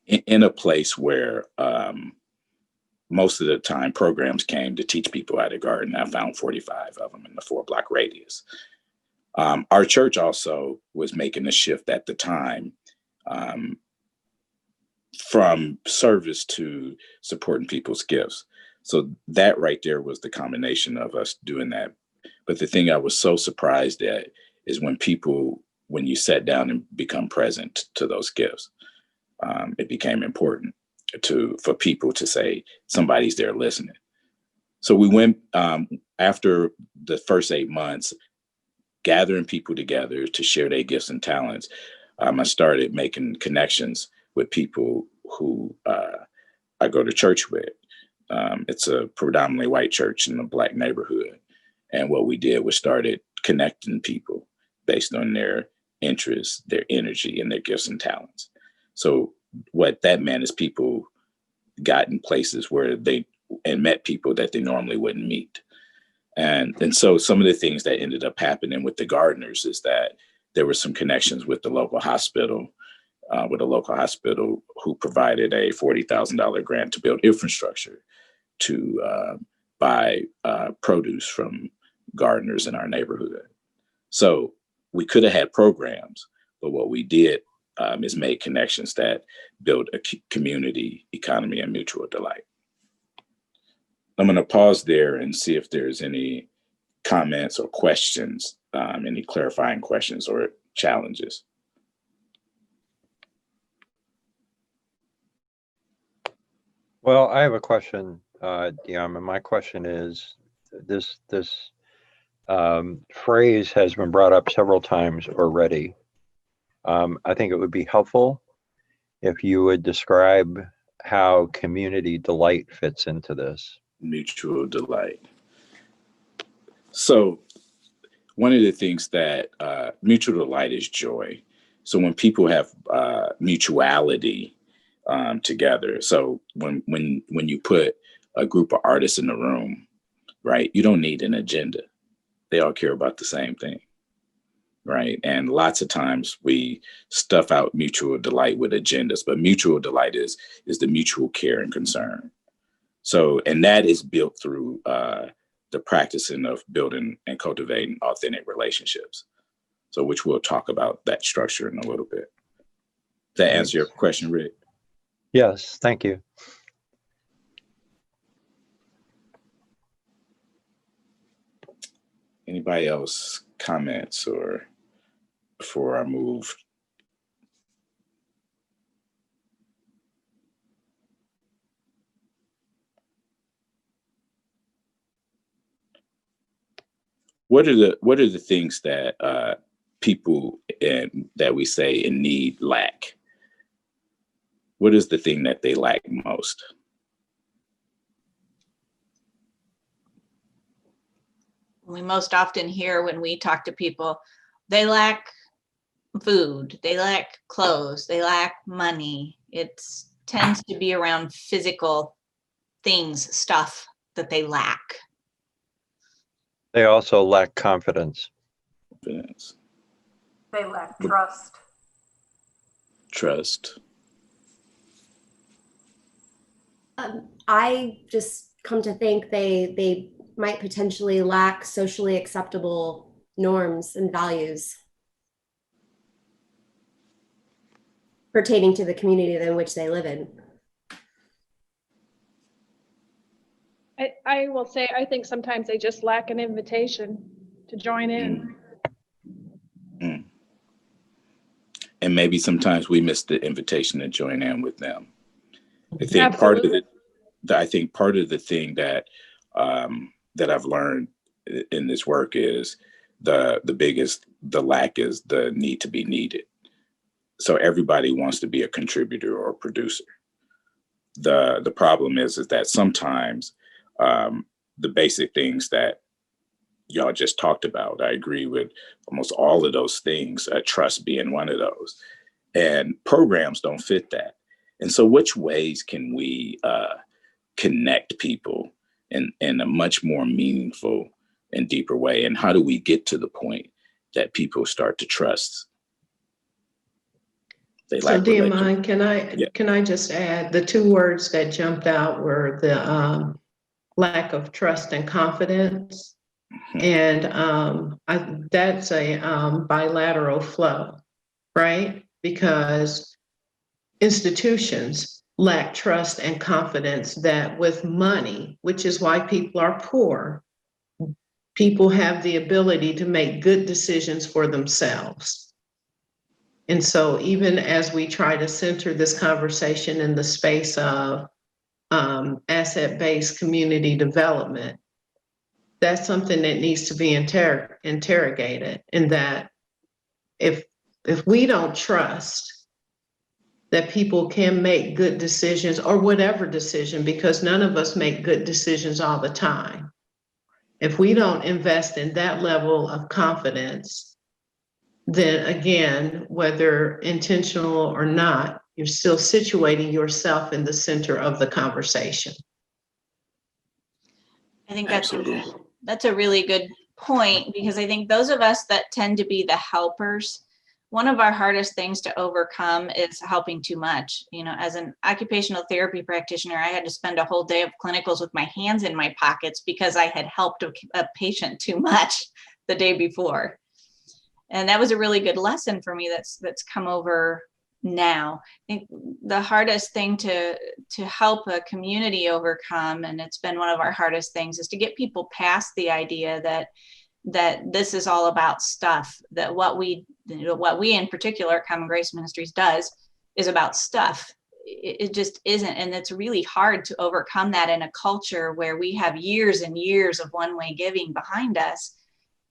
in a place where most of the time programs came to teach people how to garden. I found 45 of them in the 4-block radius. Our church also was making a shift at the time from service to supporting people's gifts. So that right there was the combination of us doing that. But the thing I was so surprised at is when you sat down and become present to those gifts, it became important for people to say somebody's there listening. So we went after the first 8 months, gathering people together to share their gifts and talents. I started making connections with people who I go to church with. It's a predominantly white church in a Black neighborhood. And what we did was started connecting people based on their interests, their energy, and their gifts and talents. So what that meant is people got in places where and met people that they normally wouldn't meet. And so some of the things that ended up happening with the gardeners is that there were some connections with the local hospital, who provided a $40,000 grant to build infrastructure to buy produce from gardeners in our neighborhood. So we could have had programs, but what we did is make connections that build a community, economy, and mutual delight. I'm going to pause there and see if there's any comments or questions, any clarifying questions or challenges. Well, I have a question, Dion, and my question is, this phrase has been brought up several times already. I think it would be helpful if you would describe how community delight fits into this. Mutual delight. So one of the things that mutual delight is joy. So when people have mutuality together, so when you put a group of artists in the room, right, you don't need an agenda. They all care about the same thing, right? And lots of times we stuff out mutual delight with agendas, but mutual delight is the mutual care and concern. So, and that is built through the practicing of building and cultivating authentic relationships. So, which we'll talk about that structure in a little bit. Does that answer your question, Rick? Yes, thank you. Anybody else comments or before I move? What are the things that people that we say in need lack? What is the thing that they lack most? We most often hear when we talk to people, they lack food, they lack clothes, they lack money. It tends to be around physical things, stuff that they lack. They also lack confidence. They lack trust. Trust. I just come to think they might potentially lack socially acceptable norms and values pertaining to the community in which they live in. I will say, I think sometimes they just lack an invitation to join in. Mm. And maybe sometimes we miss the invitation to join in with them. I think Absolutely. part of the thing that that I've learned in this work is the lack is the need to be needed. So everybody wants to be a contributor or a producer. The problem is that sometimes the basic things that y'all just talked about, I agree with almost all of those things, trust being one of those. And programs don't fit that. And so which ways can we connect people in a much more meaningful and deeper way? And how do we get to the point that people start to trust? They So, lack do you relationship. mind, Yeah. can I just add, the two words that jumped out were the lack of trust and confidence. And that's a bilateral flow, right? Because institutions lack trust and confidence that with money, which is why people are poor, people have the ability to make good decisions for themselves. And so even as we try to center this conversation in the space of asset-based community development, that's something that needs to be interrogated, in that if we don't trust that people can make good decisions, or whatever decision, because none of us make good decisions all the time. If we don't invest in that level of confidence, then again, whether intentional or not, you're still situating yourself in the center of the conversation. I think Absolutely. that's a really good point, because I think those of us that tend to be the helpers, one of our hardest things to overcome is helping too much. You know, as an occupational therapy practitioner, I had to spend a whole day of clinicals with my hands in my pockets because I had helped a patient too much the day before. And that was a really good lesson for me that's come over now. I think the hardest thing to help a community overcome, and it's been one of our hardest things, is to get people past the idea that this is all about stuff, that what we in particular Common Grace Ministries does is about stuff. It just isn't. And it's really hard to overcome that in a culture where we have years and years of one-way giving behind us,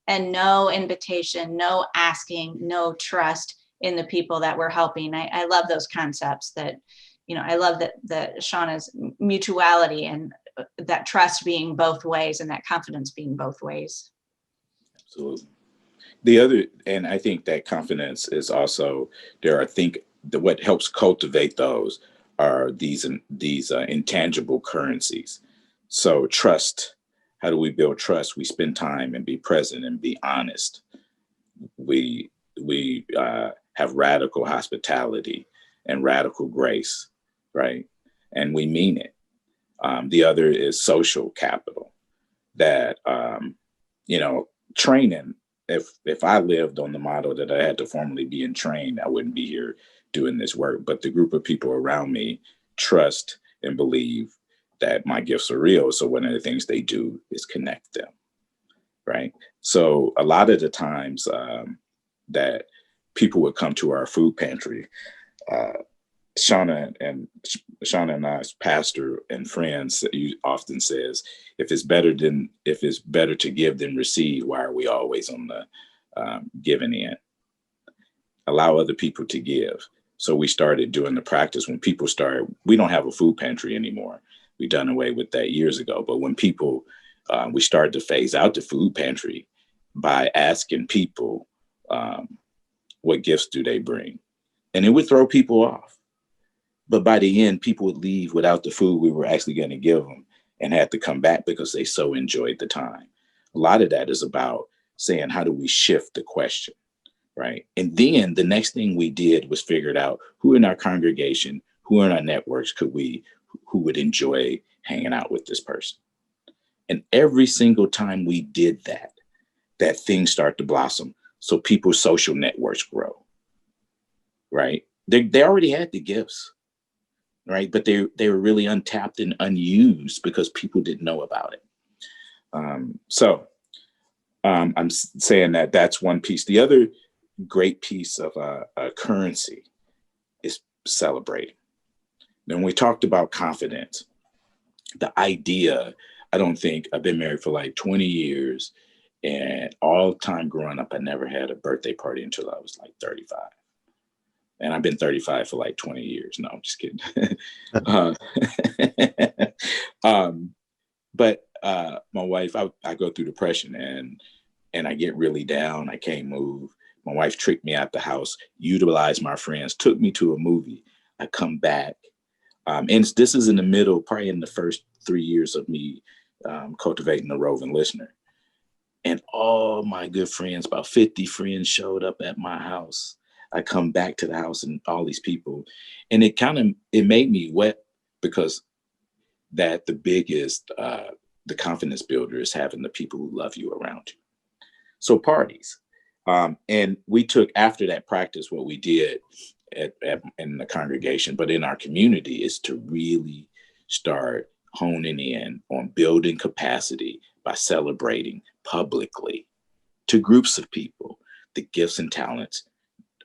and no invitation, no asking, no trust in the people that we're helping. I love those concepts that, you know, I love that Shauna's mutuality, and that trust being both ways, and that confidence being both ways. Absolutely. The other, and I think that confidence is also, what helps cultivate those are these intangible currencies. So trust, how do we build trust? We spend time and be present and be honest. We have radical hospitality and radical grace, right? And we mean it. The other is social capital, that, training. If I lived on the model that I had to formally be in train, I wouldn't be here doing this work. But the group of people around me trust and believe that my gifts are real. So one of the things they do is connect them, right? So a lot of the times that people would come to our food pantry, Shauna and I's pastor and friends often says, if it's better to give than receive, why are we always on the giving end? Allow other people to give. So we started doing the practice when people started. We don't have a food pantry anymore. We done away with that years ago. But when people, we started to phase out the food pantry by asking people, what gifts do they bring? And it would throw people off. But by the end, people would leave without the food we were actually going to give them, and had to come back because they so enjoyed the time. A lot of that is about saying, how do we shift the question, right? And then the next thing we did was figured out who in our congregation, who in our networks who would enjoy hanging out with this person. And every single time we did that things start to blossom. So people's social networks grow, right? They already had the gifts, right? But they were really untapped and unused because people didn't know about it. So I'm saying that's one piece. The other great piece of a currency is celebrating. Then we talked about confidence. The idea, I don't think, I've been married for like 20 years, and all the time growing up, I never had a birthday party until I was like 35. And I've been 35 for like 20 years. No, I'm just kidding. But my wife, I go through depression and I get really down. I can't move. My wife tricked me out the house, utilized my friends, took me to a movie. I come back. And this is in the middle, probably in the first 3 years of me cultivating a roving listener. And all my good friends, about 50 friends, showed up at my house. I come back to the house and all these people, and it made me wet, because that the biggest, the confidence builder is having the people who love you around you. So parties. And we took, after that practice, what we did in the congregation, but in our community, is to really start honing in on building capacity by celebrating publicly to groups of people the gifts and talents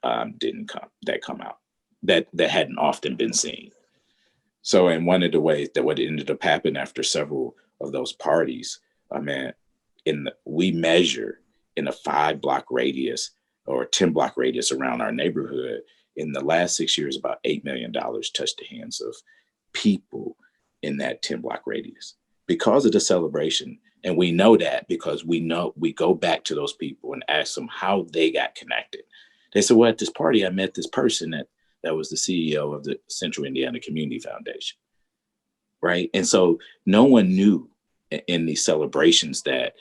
that come out that hadn't often been seen. So, and one of the ways that what ended up happening after several of those parties, we measure in a 5-block radius or 10-block radius around our neighborhood, in the last 6 years, about $8 million touched the hands of people in that 10-block radius because of the celebration. And we know that because we go back to those people and ask them how they got connected. They said, well, at this party, I met this person that was the CEO of the Central Indiana Community Foundation, right? And so no one knew in these celebrations that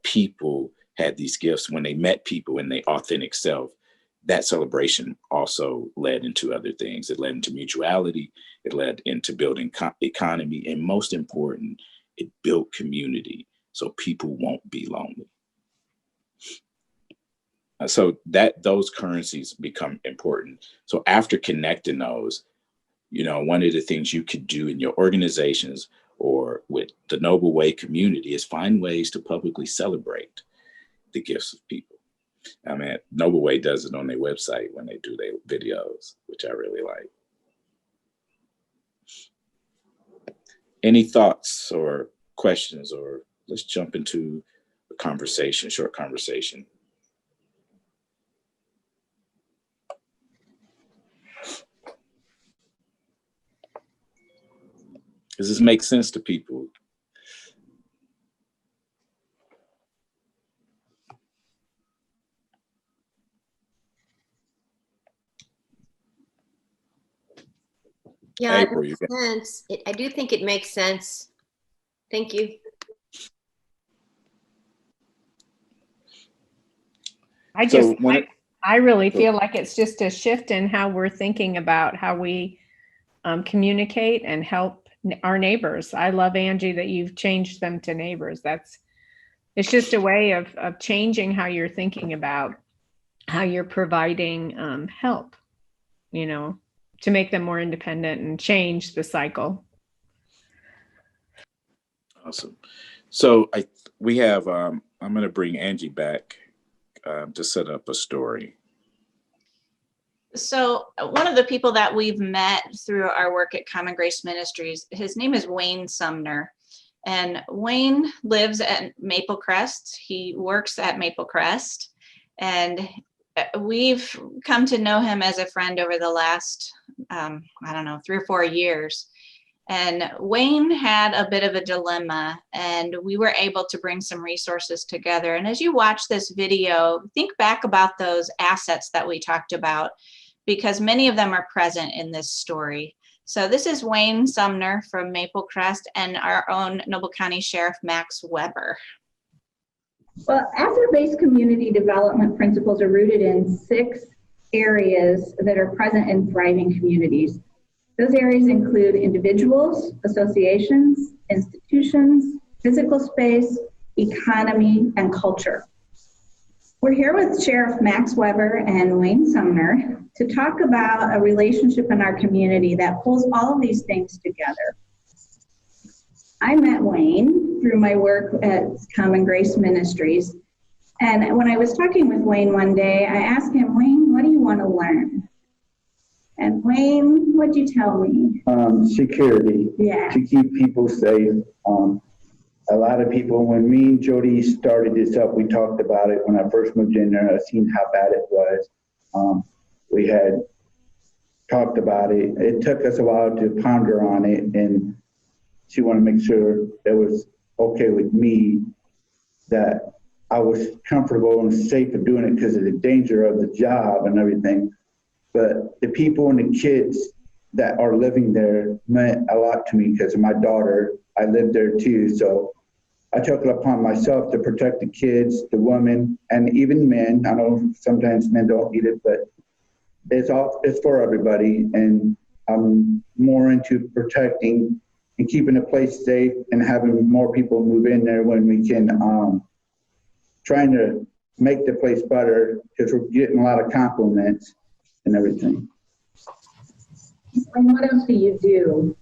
people had these gifts. When they met people in their authentic self, that celebration also led into other things. It led into mutuality. It led into building economy. And most important, it built community so people won't be lonely. So those currencies become important. So after connecting those, one of the things you could do in your organizations or with the Noble Way community is find ways to publicly celebrate the gifts of people. I mean, Noble Way does it on their website when they do their videos, which I really like. Any thoughts or questions, or let's jump into a conversation, short conversation. Does this make sense to people? Yeah, April, it makes sense. I do think it makes sense. Thank you. I really feel like it's just a shift in how we're thinking about how we communicate and help our neighbors. I love, Angie, that you've changed them to neighbors. It's just a way of changing how you're thinking about how you're providing help, to make them more independent and change the cycle. Awesome. So we have, I'm going to bring Angie back to set up a story. So one of the people that we've met through our work at Common Grace Ministries, his name is Wayne Sumner. And Wayne lives at Maple Crest. He works at Maple Crest. And we've come to know him as a friend over the last, 3 or 4 years. And Wayne had a bit of a dilemma, and we were able to bring some resources together. And as you watch this video, think back about those assets that we talked about, because many of them are present in this story. So this is Wayne Sumner from Maple Crest and our own Noble County Sheriff Max Weber. Well, asset-based community development principles are rooted in 6 areas that are present in thriving communities. Those areas include individuals, associations, institutions, physical space, economy, and culture. We're here with Sheriff Max Weber and Wayne Sumner to talk about a relationship in our community that pulls all of these things together. I met Wayne through my work at Common Grace Ministries. And when I was talking with Wayne one day, I asked him, Wayne, what do you want to learn? And Wayne, what'd you tell me? Security. Yeah. To keep people safe. A lot of people, when me and Jody started this up, we talked about it when I first moved in there. I seen how bad it was. We had talked about it. It took us a while to ponder on it, and she wanted to make sure it was okay with me, that I was comfortable and safe of doing it because of the danger of the job and everything. But the people and the kids that are living there meant a lot to me because of my daughter. I lived there too. So I took it upon myself to protect the kids, the women, and even men. I know sometimes men don't need it, but it's for everybody, and I'm more into protecting and keeping the place safe and having more people move in there when we can, trying to make the place better because we're getting a lot of compliments and everything. And what else do you do?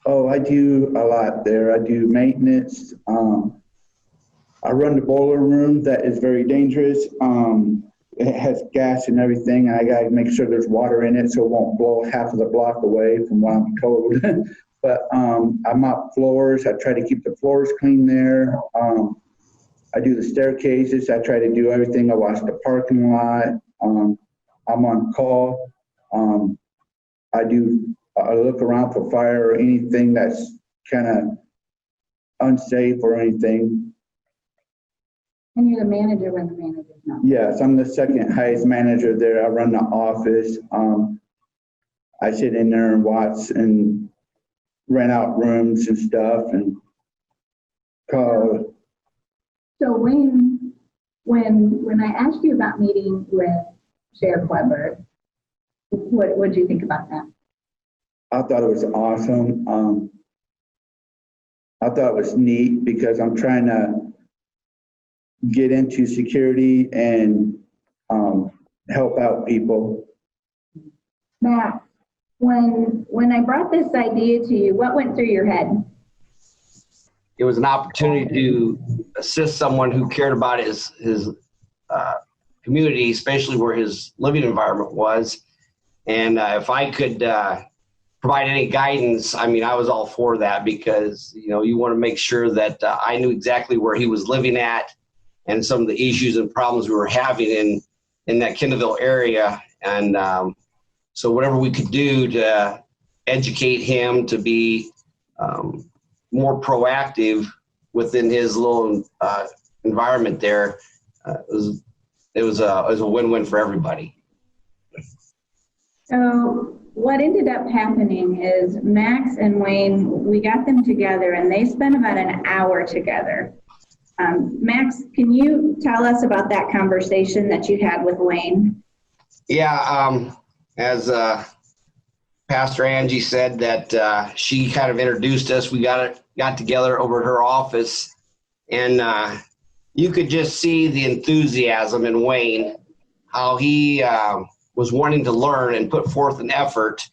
Oh, I do a lot there. I do maintenance. I run the boiler room that is very dangerous. It has gas and everything, and I gotta make sure there's water in it so it won't blow half of the block away from what I'm told. But I mop floors. I try to keep the floors clean there. I do the staircases. I try to do everything. I wash the parking lot. I'm on call. I look around for fire or anything that's kind of unsafe or anything. And you're the manager when the manager's not. Yes, I'm the second highest manager there. I run the office. I sit in there and watch and rent out rooms and stuff and call. So when I asked you about meeting with Sheriff Weber, what did you think about that? I thought it was awesome. I thought it was neat because I'm trying to get into security and help out people. Matt, when I brought this idea to you, what went through your head? It was an opportunity to assist someone who cared about his community, especially where his living environment was. And if I could provide any guidance, I mean, I was all for that because, you know, you want to make sure that I knew exactly where he was living at and some of the issues and problems we were having in that Kendallville area. And so whatever we could do to educate him to be more proactive within his little environment there, it was a win-win for everybody. So what ended up happening is Max and Wayne, we got them together and they spent about an hour together. Max, can you tell us about that conversation that you had with Wayne? Yeah, as Pastor Angie said that she kind of introduced us. We got together over at her office, and you could just see the enthusiasm in Wayne, how he was wanting to learn and put forth an effort,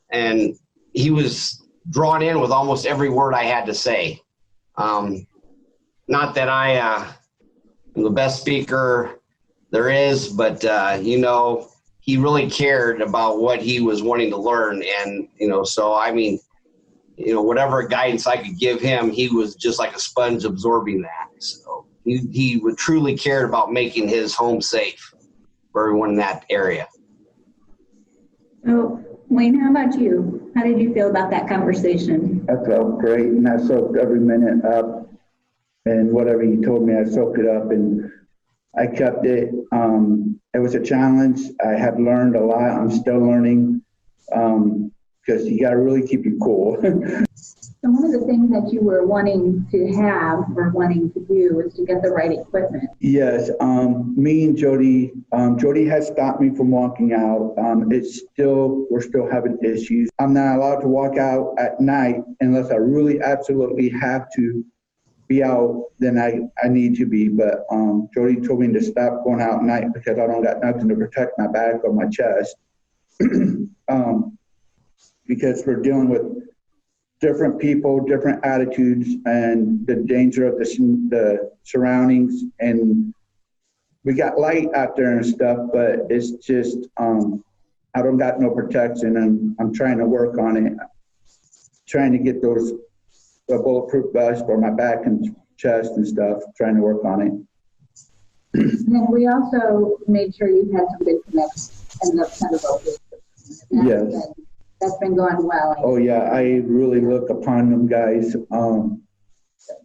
and he was drawn in with almost every word I had to say. Not that I am the best speaker there is, but you know, he really cared about what he was wanting to learn. And, you know, so, I mean, you know, whatever guidance I could give him, he was just like a sponge absorbing that. So he would truly cared about making his home safe for everyone in that area. So Wayne, how about you? How did you feel about that conversation? I felt great, and I soaked every minute up, and whatever he told me, I soaked it up, and I kept it. It was a challenge. I have learned a lot. I'm still learning because you got to really keep you cool. So one of the things that you were wanting to have or wanting to do is to get the right equipment. Yes, me and Jody. Jody has stopped me from walking out. We're still having issues. I'm not allowed to walk out at night unless I really absolutely have to be out, then I need to be. But Jody told me to stop going out at night because I don't got nothing to protect my back or my chest. Because we're dealing with different people, different attitudes, and the danger of the surroundings. And we got light out there and stuff, but it's just I don't got no protection, and I'm trying to work on it, trying to get those a bulletproof vest for my back and chest and stuff, trying to work on it. And then we also made sure you had some good connections in the kind of location. Yes. That's been going well. Oh yeah, I really look upon them guys.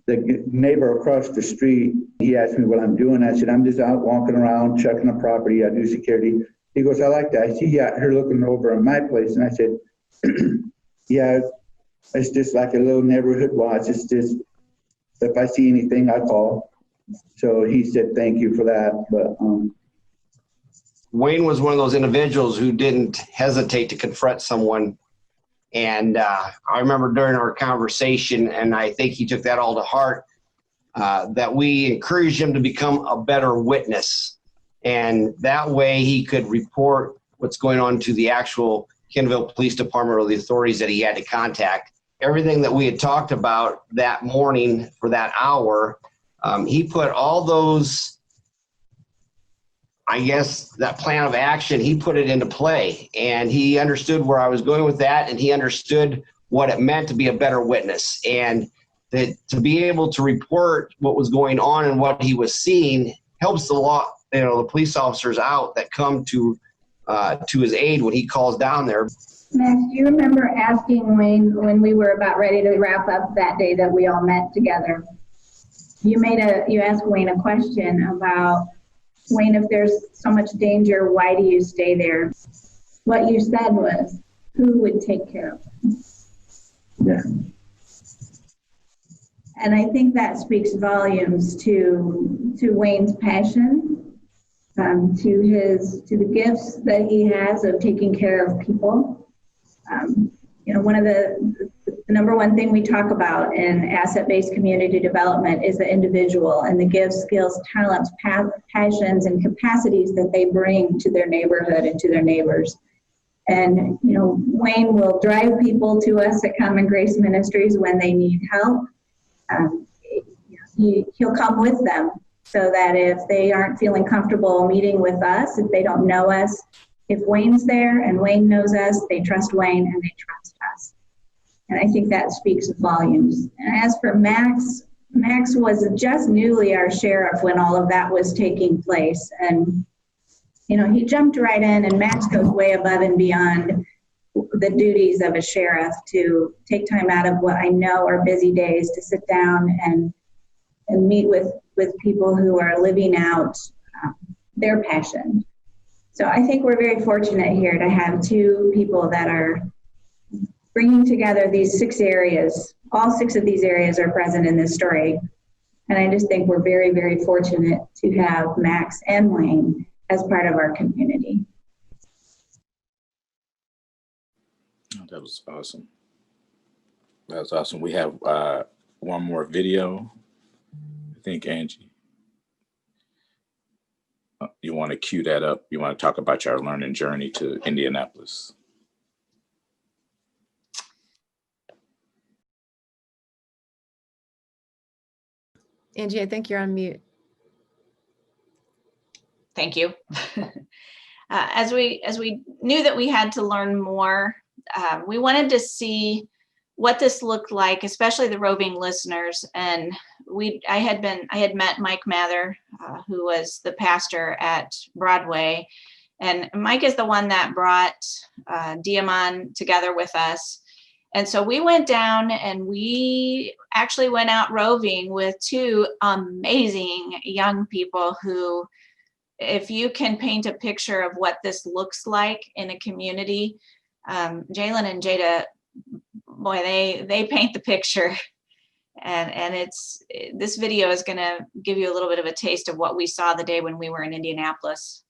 The neighbor across the street, he asked me what I'm doing. I said, I'm just out walking around, checking the property. I do security. He goes, I like that. I see you out here looking over at my place. And I said, yeah, it's just like a little neighborhood watch. It's just, if I see anything, I call. So he said, thank you for that. But Wayne was one of those individuals who didn't hesitate to confront someone. And I remember during our conversation, and I think he took that all to heart, that we encouraged him to become a better witness. And that way he could report what's going on to the actual Kenville Police Department or the authorities that he had to contact. Everything that we had talked about that morning for that hour, he put all those, I guess, that plan of action, he put it into play, and he understood where I was going with that, and he understood what it meant to be a better witness, and that to be able to report what was going on and what he was seeing helps the police officers out that come to his aid when he calls down there. Max, do you remember asking Wayne when we were about ready to wrap up that day that we all met together? You asked Wayne a question about, Wayne, if there's so much danger, why do you stay there? What you said was, who would take care of them? Yeah. And I think that speaks volumes to Wayne's passion, to the gifts that he has of taking care of people. One of the number one thing we talk about in asset-based community development is the individual and the gifts, skills, talents, passions, and capacities that they bring to their neighborhood and to their neighbors. And, Wayne will drive people to us at Common Grace Ministries when they need help. He'll come with them so that if they aren't feeling comfortable meeting with us, if they don't know us, if Wayne's there and Wayne knows us, they trust Wayne and they trust us. And I think that speaks volumes. And as for Max was just newly our sheriff when all of that was taking place. And, he jumped right in, and Max goes way above and beyond the duties of a sheriff to take time out of what I know are busy days to sit down and meet with people who are living out their passion. So I think we're very fortunate here to have two people that are bringing together these 6 areas. All 6 of these areas are present in this story. And I just think we're very, very fortunate to have Max and Wayne as part of our community. That was awesome. That was awesome. We have one more video, I think, Angie. You want to cue that up? You want to talk about your learning journey to Indianapolis? Angie, I think you're on mute. Thank you. As we knew that we had to learn more, we wanted to see what this looked like, especially the roving listeners. And I had met Mike Mather, who was the pastor at Broadway. And Mike is the one that brought Diamond together with us. And so we went down and we actually went out roving with 2 amazing young people who, if you can paint a picture of what this looks like in a community, Jalen and Jada, boy, they paint the picture. And this video is going to give you a little bit of a taste of what we saw the day when we were in Indianapolis.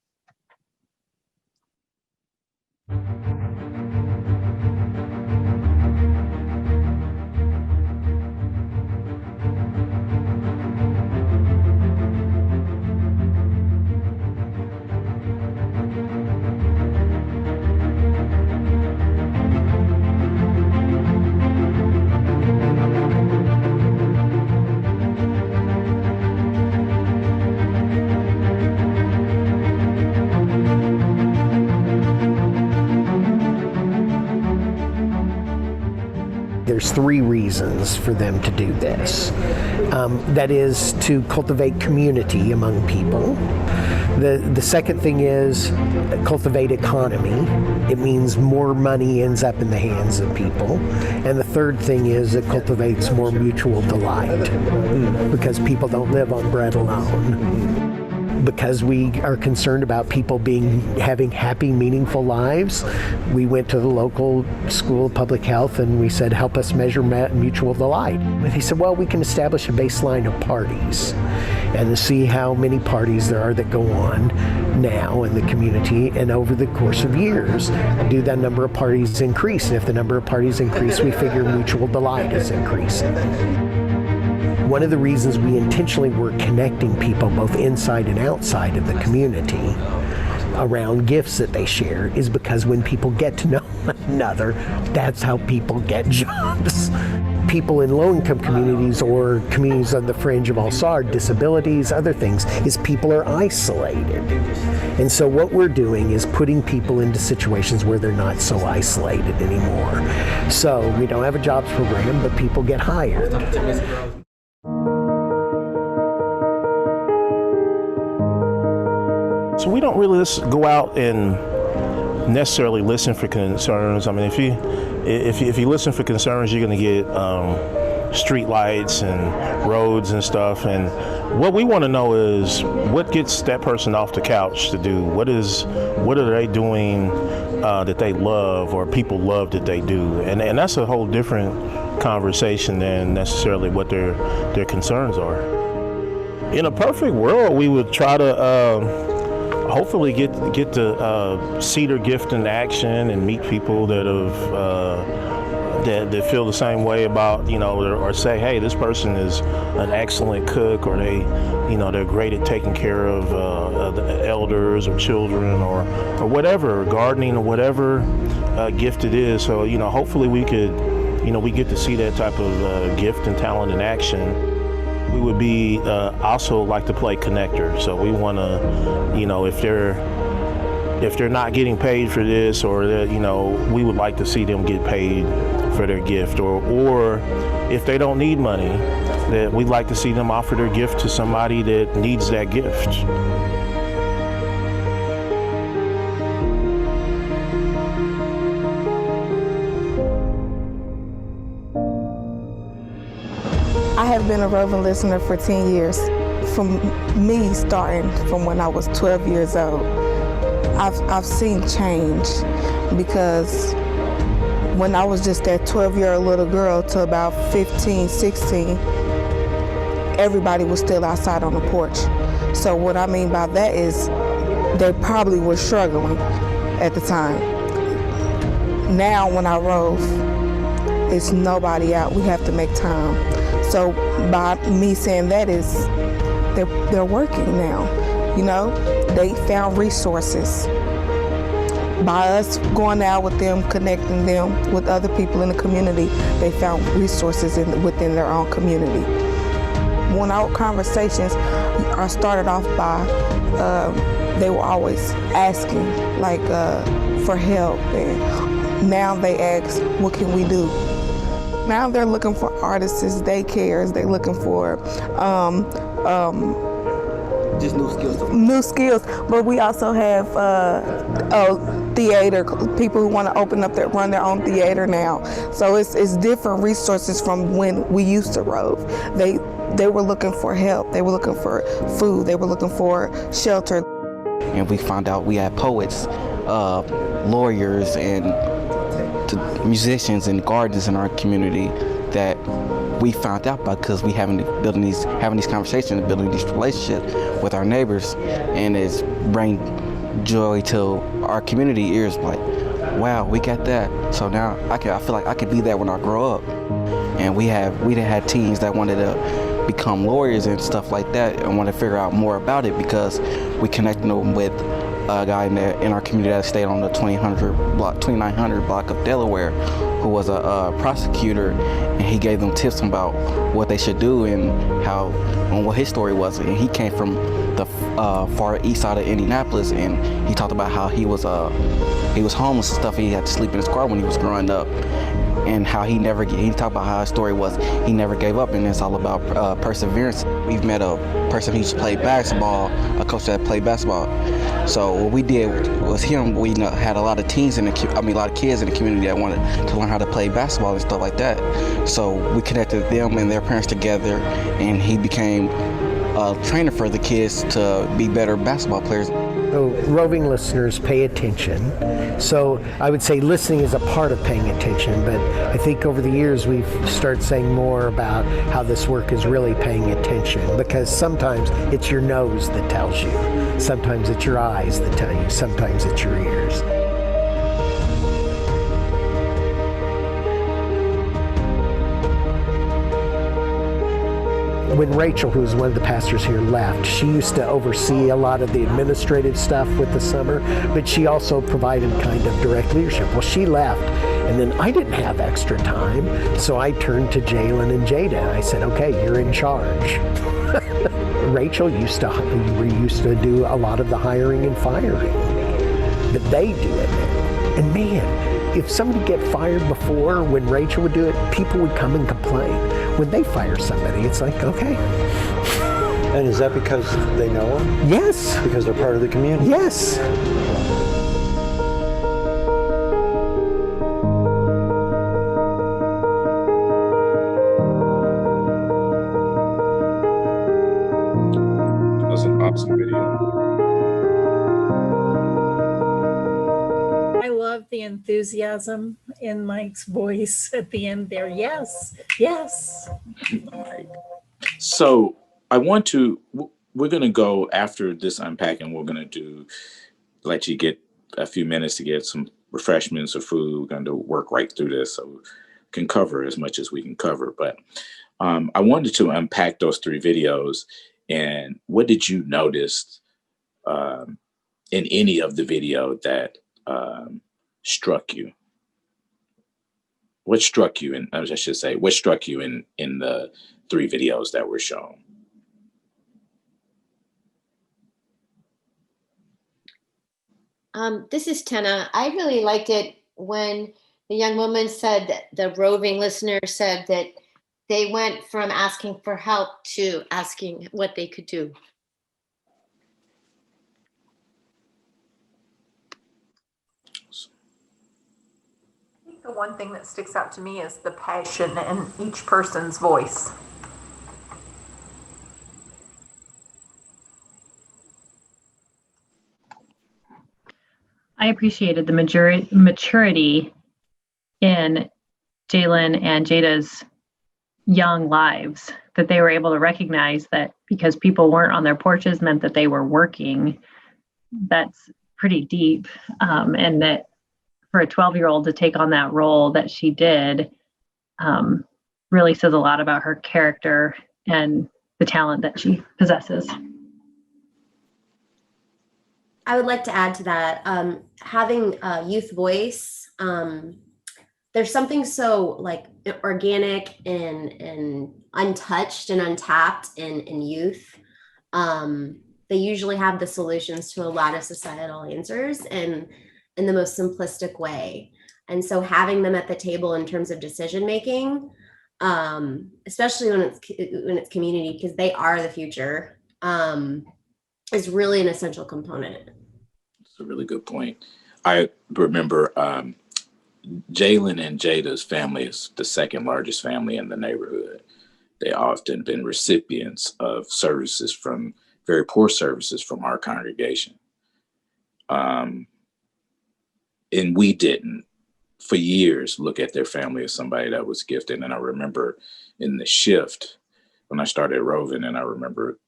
There's 3 reasons for them to do this. That is to cultivate community among people. The second thing is cultivate economy. It means more money ends up in the hands of people. And the third thing is it cultivates more mutual delight because people don't live on bread alone. because we are concerned about people having happy, meaningful lives, we went to the local school of public health and we said, help us measure mutual delight. And they said, well, we can establish a baseline of parties and see how many parties there are that go on now in the community, and over the course of years, do that number of parties increase? And if the number of parties increase, we figure mutual delight is increasing. One of the reasons we intentionally were connecting people both inside and outside of the community around gifts that they share is because when people get to know one another, that's how people get jobs. People in low-income communities or communities on the fringe of all SARD, disabilities, other things, is people are isolated. And so what we're doing is putting people into situations where they're not so isolated anymore. So we don't have a jobs program, but people get hired. So we don't really go out and necessarily listen for concerns. I mean, if you listen for concerns, you're going to get street lights and roads and stuff. And what we want to know is what gets that person off the couch to do. What are they doing that they love or people love that they do? And that's a whole different conversation than necessarily what their concerns are. In a perfect world, we would try to hopefully get to see their gift in action and meet people that have that feel the same way about, or say, hey, this person is an excellent cook, or they're great at taking care of the elders or children or whatever, gardening or whatever gift it is. So hopefully we could we get to see that type of gift and talent in action. We would be also like to play connector. So we want to, if they're not getting paid for this, or we would like to see them get paid for their gift, or if they don't need money, that we'd like to see them offer their gift to somebody that needs that gift. I have been a roving listener for 10 years, from me starting from when I was 12 years old. I've seen change, because when I was just that 12-year-old little girl to about 15, 16, everybody was still outside on the porch. So what I mean by that is they probably were struggling at the time. Now when I rove, it's nobody out. We have to make time. So by me saying that is they're working now, they found resources. By us going out with them, connecting them with other people in the community, they found resources within their own community. When our conversations are started off by, they were always asking for help, and now they ask, what can we do? Now they're looking for artists, daycares, they're looking for just new skills. New skills, but we also have theater, people who want to run their own theater now. So it's different resources from when we used to rove. They were looking for help, they were looking for food, they were looking for shelter. And we found out we had poets, lawyers, and musicians and gardeners in our community that we found out about because we having these conversations and building these relationships with our neighbors, and it's bring joy to our community ears. Like, wow, we got that. So now I feel like I could be that when I grow up. And we had teens that wanted to become lawyers and stuff like that, and want to figure out more about it because we connected them with a guy in our community that stayed on the 2900 block of Delaware, who was a prosecutor, and he gave them tips about what they should do and what his story was. And he came from the far east side of Indianapolis, and he talked about how he was homeless and stuff. He had to sleep in his car when he was growing up, and how he talked about how his story was he never gave up, and it's all about perseverance. We've met a person who used to play basketball, a coach that played basketball. So what we did was we had a lot of kids in the community that wanted to learn how to play basketball and stuff like that. So we connected them and their parents together, and he became training for the kids to be better basketball players. So roving listeners pay attention. So I would say listening is a part of paying attention, but I think over the years we've started saying more about how this work is really paying attention, because sometimes it's your nose that tells you, sometimes it's your eyes that tell you, sometimes it's your ears. When Rachel, who was one of the pastors here, left, she used to oversee a lot of the administrative stuff with the summer, but she also provided kind of direct leadership. Well, she left, and then I didn't have extra time, so I turned to Jalen and Jada, and I said, okay, you're in charge. Rachel used to do a lot of the hiring and firing, but they do it now. And man, if somebody get fired before, when Rachel would do it, people would come and complain. When they fire somebody, it's like, okay. And is that because they know them? Yes. Because they're part of the community? Yes. That was an awesome video. I love the enthusiasm in Mike's voice at the end there. Yes, yes. So we're going to go after this unpacking. We're going to let you get a few minutes to get some refreshments or food. We're going to work right through this so we can cover as much as we can cover. But I wanted to unpack those 3 videos. And what did you notice in any of the video that struck you? What struck you, what struck you in the 3 videos that were shown? This is Tenna. I really liked it when the young woman said that the roving listener said that they went from asking for help to asking what they could do. The one thing that sticks out to me is the passion in each person's voice. I appreciated the maturity in Jalen and Jada's young lives, that they were able to recognize that because people weren't on their porches meant that they were working. That's pretty deep. And that for a 12-year-old to take on that role that she did really says a lot about her character and the talent that she possesses. I would like to add to that, having a youth voice, there's something so like organic and untouched and untapped in youth. They usually have the solutions to a lot of societal answers and in the most simplistic way. And so having them at the table in terms of decision making, especially when it's community, because they are the future, is really an essential component. It's a really good point. I remember Jalen and Jada's family is the 2nd largest family in the neighborhood. They often been recipients of services from very poor services from our congregation. And we didn't, for years, look at their family as somebody that was gifted. And I remember in the shift when I started roving, and I remember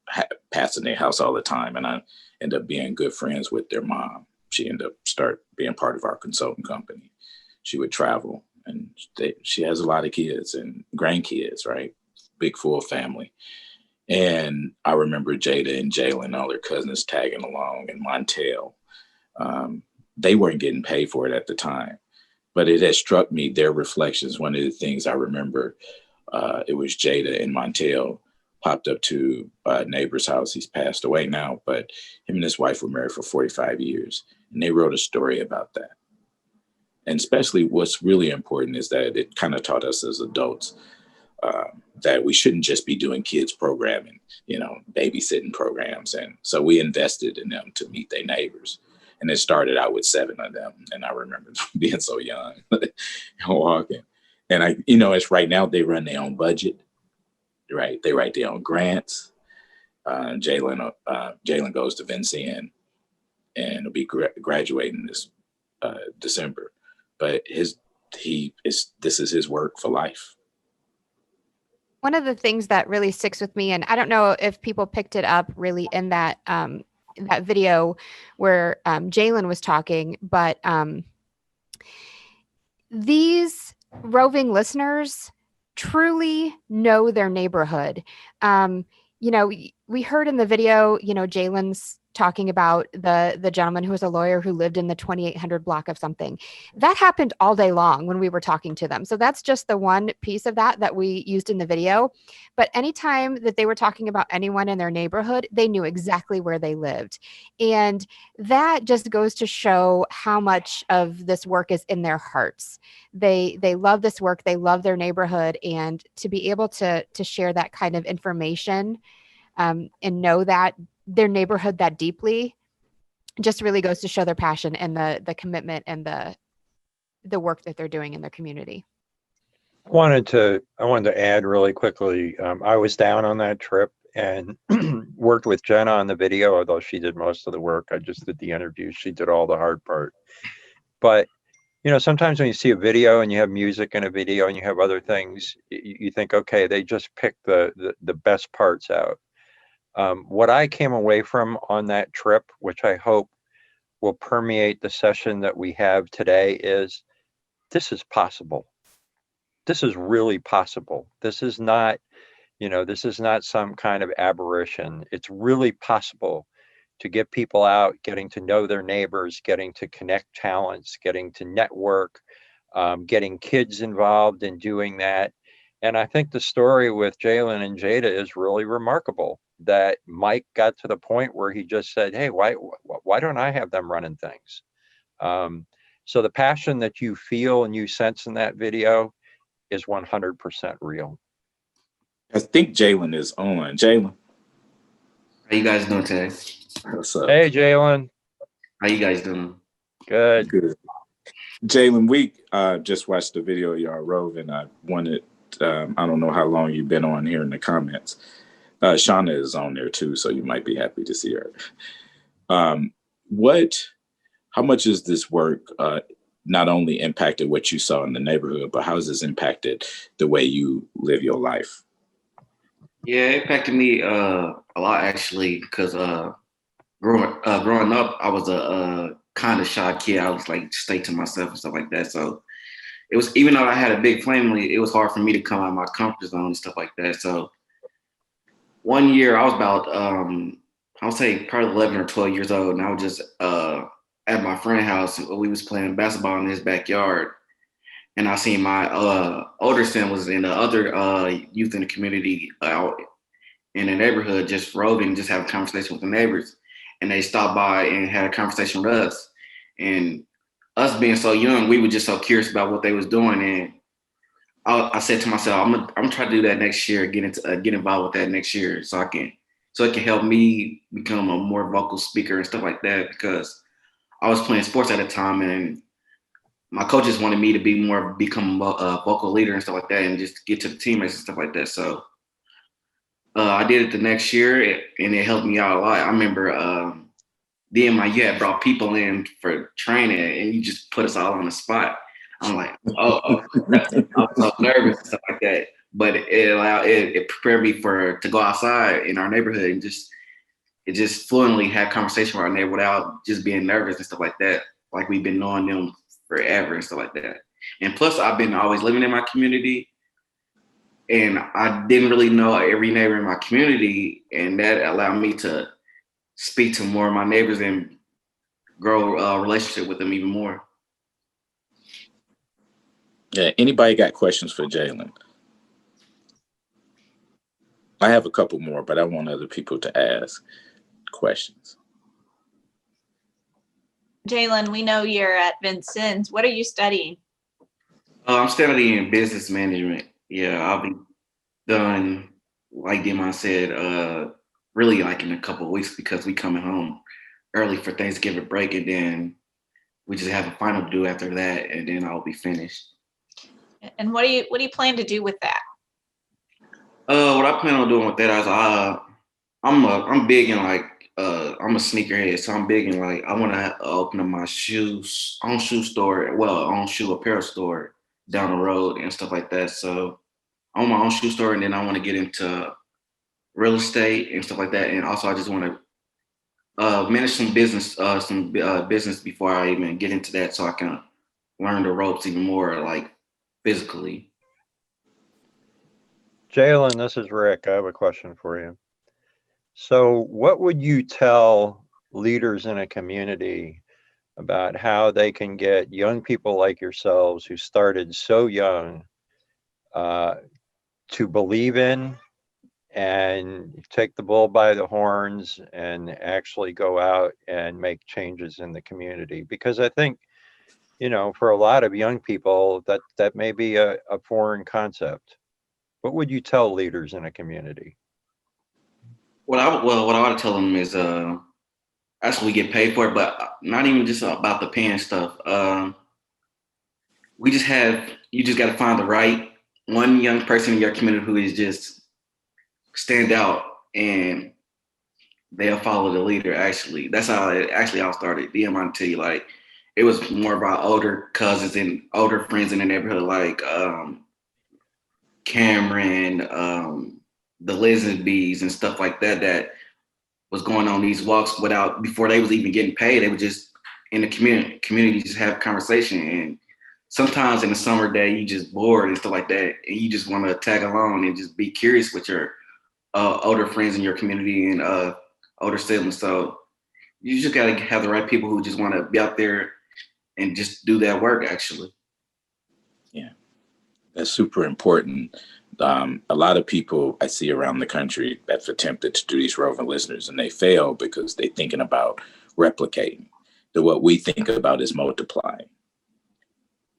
passing their house all the time, and I ended up being good friends with their mom. She ended up being part of our consulting company. She would travel, and she has a lot of kids and grandkids, right? Big full family. And I remember Jada and Jalen, all their cousins tagging along, and Montel. They weren't getting paid for it at the time, but it has struck me, their reflections. One of the things I remember, it was Jada and Montel popped up to a neighbor's house. He's passed away now, but him and his wife were married for 45 years. And they wrote a story about that. And especially what's really important is that it kind of taught us as adults that we shouldn't just be doing kids programming, babysitting programs. And so we invested in them to meet their neighbors. And it started out with 7 of them. And I remember being so young and walking. And it's right now they run their own budget, right? They write their own grants. Jalen goes to Vincennes and will be graduating this December. But this is his work for life. One of the things that really sticks with me, and I don't know if people picked it up really in that that video where Jalen was talking, but these roving listeners truly know their neighborhood. We heard in the video, Jalen's talking about the gentleman who was a lawyer who lived in the 2800 block of something. That happened all day long when we were talking to them. So that's just the one piece of that we used in the video. But anytime that they were talking about anyone in their neighborhood, they knew exactly where they lived. And that just goes to show how much of this work is in their hearts. They love this work. They love their neighborhood. And to be able to share that kind of information and know that their neighborhood that deeply just really goes to show their passion and the commitment and the work that they're doing in their community. I wanted to add really quickly. I was down on that trip and worked with Jenna on the video, although she did most of the work. I just did the interview. She did all the hard part. But sometimes when you see a video and you have music in a video and you have other things, you think, okay, they just picked the best parts out. What I came away from on that trip, which I hope will permeate the session that we have today, is this is possible. This is really possible. This is not some kind of aberration. It's really possible to get people out, getting to know their neighbors, getting to connect talents, getting to network, getting kids involved in doing that. And I think the story with Jalen and Jada is really remarkable, that Mike got to the point where he just said, hey, why don't I have them running things? So the passion that you feel and you sense in that video is 100% real. I think Jalen is on. Jalen. How you guys doing today? What's up? Hey, Jalen. How you guys doing? Good. Good. Jalen, we just watched the video of y'all roving. I wanted, I don't know how long you've been on here in the comments. Shauna is on there too, so you might be happy to see her. How much has this work not only impacted what you saw in the neighborhood, but how has this impacted the way you live your life? Yeah, it impacted me a lot actually, because growing up, I was a kind of shy kid. I was like stay to myself and stuff like that. So it was, even though I had a big family, it was hard for me to come out of my comfort zone and stuff like that. So one year I was about, I would say probably 11 or 12 years old, and I was just at my friend's house. We was playing basketball in his backyard, and I seen my older son was in the other youth in the community out in the neighborhood, just roving, just having a conversation with the neighbors. And they stopped by and had a conversation with us. And us being so young, we were just so curious about what they was doing. And I said to myself, I'm gonna try to do that next year, get involved with that next year, so it can help me become a more vocal speaker and stuff like that. Because I was playing sports at the time, and my coaches wanted me to become a vocal leader and stuff like that, and just get to the teammates and stuff like that. So I did it the next year, and it helped me out a lot. I remember you had brought people in for training, and you just put us all on the spot. I'm like, I was so nervous and stuff like that. But it prepared me to go outside in our neighborhood and just fluently have conversation with our neighbor without just being nervous and stuff like that. Like we've been knowing them forever and stuff like that. And plus, I've been always living in my community, and I didn't really know every neighbor in my community, and that allowed me to speak to more of my neighbors and grow a relationship with them even more. Yeah. Anybody got questions for Jalen? I have a couple more, but I want other people to ask questions. Jalen, we know you're at Vincennes. What are you studying? I'm studying business management. Yeah, I'll be done, like Demon said, really like in a couple of weeks, because we coming home early for Thanksgiving break, and then we just have a final due after that, and then I'll be finished. And what do you plan to do with that? What I plan on doing with that is I'm big in like I'm a sneakerhead, so I'm big in like I want to open up my own shoe store, own shoe apparel store down the road and stuff like that. So I want my own shoe store, and then I want to get into real estate and stuff like that. And also, I just want to manage some business before I even get into that, so I can learn the ropes even more, like physically. Jalen, this is Rick. I have a question for you. So what would you tell leaders in a community about how they can get young people like yourselves who started so young to believe in and take the bull by the horns and actually go out and make changes in the community? Because I think, for a lot of young people, that may be a foreign concept. What would you tell leaders in a community? What I would tell them is actually get paid for it, but not even just about the paying stuff. You just got to find the right one young person in your community who is just stand out, and they'll follow the leader. Actually, that's how it actually all started. DMIT, like it was more about older cousins and older friends in the neighborhood, like Cameron, the Listenbees and stuff like that, that was going on these walks before they was even getting paid. They were just in the community just have conversation. And sometimes in the summer day, you just bored and stuff like that, and you just want to tag along and just be curious with your older friends in your community and older siblings. So you just got to have the right people who just want to be out there and just do that work, actually. Yeah, that's super important. A lot of people I see around the country that's attempted to do these roving listeners, and they fail because they're thinking about replicating. What we think about is multiplying.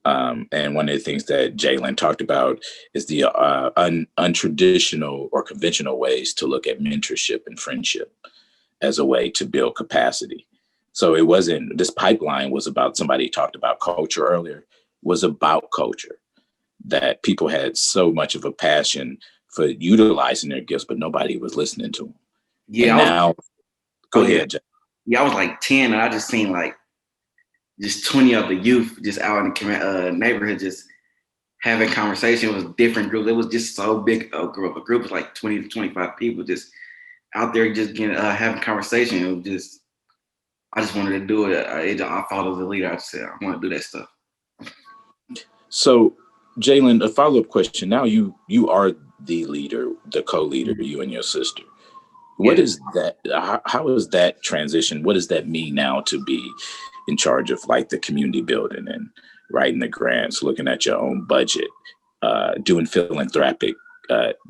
And one of the things that Jalen talked about is the untraditional or conventional ways to look at mentorship and friendship as a way to build capacity. So it wasn't, this pipeline was about, somebody talked about culture earlier, was about culture, that people had so much of a passion for utilizing their gifts, but nobody was listening to them. Yeah. Go ahead, Jay. Yeah, I was like 10 and I just seen like just 20 of the youth just out in the neighborhood just having conversation. It was different groups. It was just so big a group. A group of like 20 to 25 people just out there just getting having conversation. It was just, I just wanted to do it. I followed the leader. I just said, I want to do that stuff. So, Jalen, a follow-up question. Now you are the leader, the co-leader, you and your sister. What is that? How is that transition? What does that mean now to be in charge of like the community building and writing the grants, looking at your own budget, doing philanthropic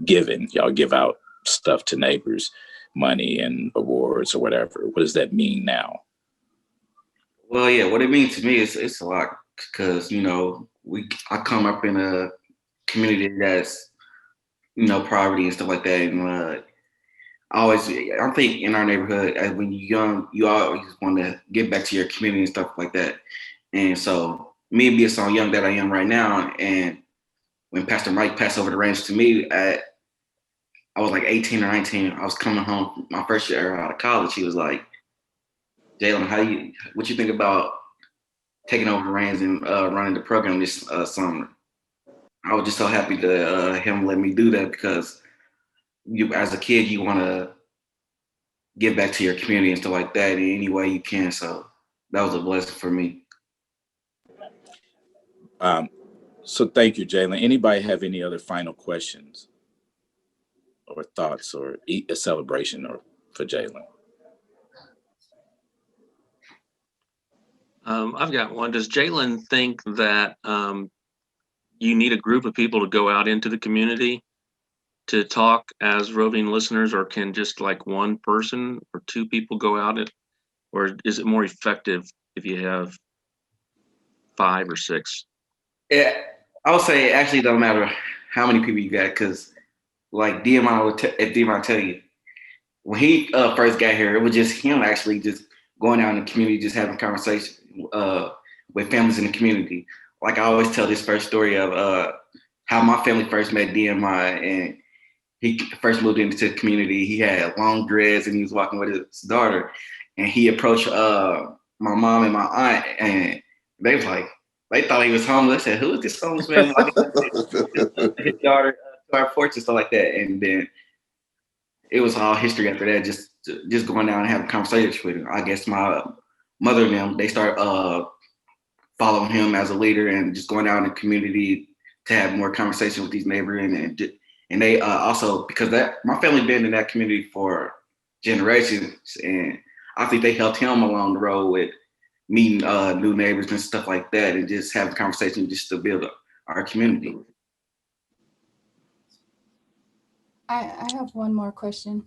giving? Y'all give out stuff to neighbors, money and awards or whatever. What does that mean now? Well, yeah, what it means to me is it's a lot because, I come up in a community that's, poverty and stuff like that. And I think in our neighborhood, when you're young, you always want to give back to your community and stuff like that. And so me being so young that I am right now, and when Pastor Mike passed over the reins to me I was like 18 or 19, I was coming home my first year out of college. He was like, Jalen, what you think about taking over the reins and running the program this summer? I was just so happy to him let me do that because as a kid, you want to give back to your community and stuff like that in any way you can. So that was a blessing for me. So thank you, Jalen. Anybody have any other final questions or thoughts or a celebration for Jalen? I've got one. Does Jalen think that you need a group of people to go out into the community to talk as roving listeners, or can just like one person or two people go out or is it more effective if you have 5 or 6? Yeah, I would say it actually don't matter how many people you got, because like if DMI tell you, when he first got here, it was just him actually just going out in the community, just having conversations with families in the community. Like I always tell this first story of how my family first met DMI, and he first moved into the community. He had long dreads and he was walking with his daughter, and he approached my mom and my aunt, and they was like, they thought he was homeless. Said, "Who is this homeless man?" His daughter to our porch and stuff like that, and then it was all history after that. Just going down and having conversations with him. I guess my mother and them, they start following him as a leader and just going out in the community to have more conversation with these neighbors, and they also, because that my family been in that community for generations, and I think they helped him along the road with meeting new neighbors and stuff like that, and just having conversation just to build up our community. I have one more question.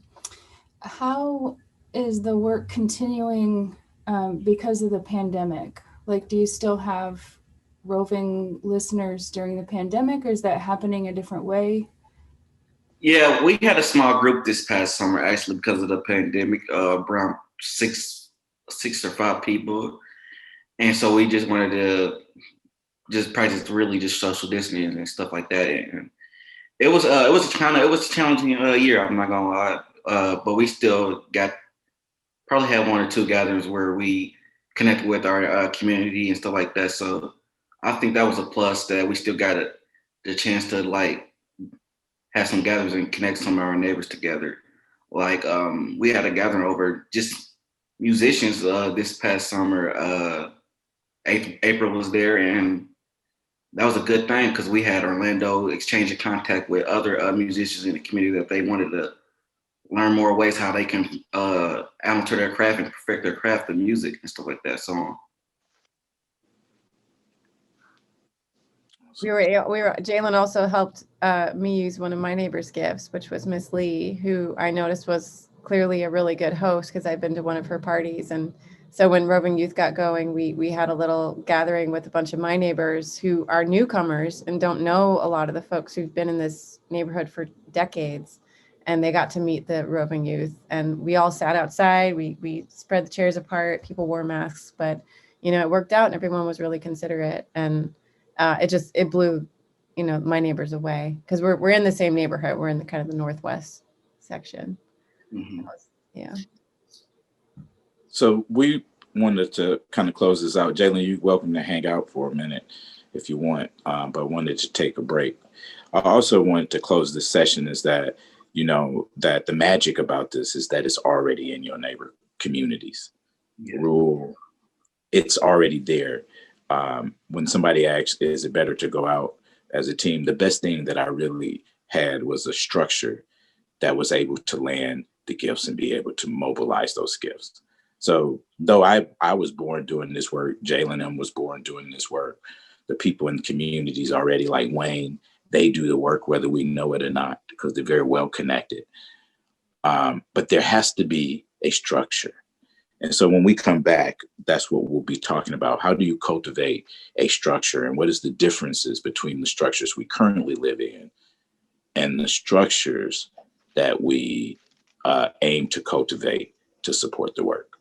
How is the work continuing because of the pandemic? Like, do you still have roving listeners during the pandemic, or is that happening a different way? Yeah, we had a small group this past summer actually because of the pandemic, around six or five people, and so we just wanted to just practice really just social distancing and stuff like that. And it was a challenging year. I'm not gonna lie, but we still probably had one or two gatherings where we connected with our community and stuff like that. So I think that was a plus that we still got the chance to like have some gatherings and connect some of our neighbors together. Like we had a gathering over just musicians this past summer. April was there, and that was a good thing because we had Orlando exchanging contact with other musicians in the community that they wanted to learn more ways how they can alter their craft and perfect their craft of music and stuff like that. So Jalen also helped me use one of my neighbor's gifts, which was Miss Lee, who I noticed was clearly a really good host because I've been to one of her parties. And so when Roving Youth got going, we had a little gathering with a bunch of my neighbors who are newcomers and don't know a lot of the folks who've been in this neighborhood for decades. And they got to meet the Roving Youth, and we all sat outside. We spread the chairs apart. People wore masks, but it worked out, and everyone was really considerate. And it blew, my neighbors away because we're in the same neighborhood. We're in the kind of the northwest section. Mm-hmm. Yeah. So we wanted to kind of close this out. Jalen, you're welcome to hang out for a minute if you want, but wanted to take a break. I also wanted to close this session is that, that the magic about this is that it's already in your neighbor communities. Yeah. Rural, it's already there. When somebody asks, is it better to go out as a team? The best thing that I really had was a structure that was able to land the gifts and be able to mobilize those gifts. So though I was born doing this work, Jalen M was born doing this work, the people in the communities already like Wayne, they do the work whether we know it or not because they're very well connected. But there has to be a structure. And so when we come back, that's what we'll be talking about. How do you cultivate a structure, and what is the differences between the structures we currently live in and the structures that we aim to cultivate to support the work?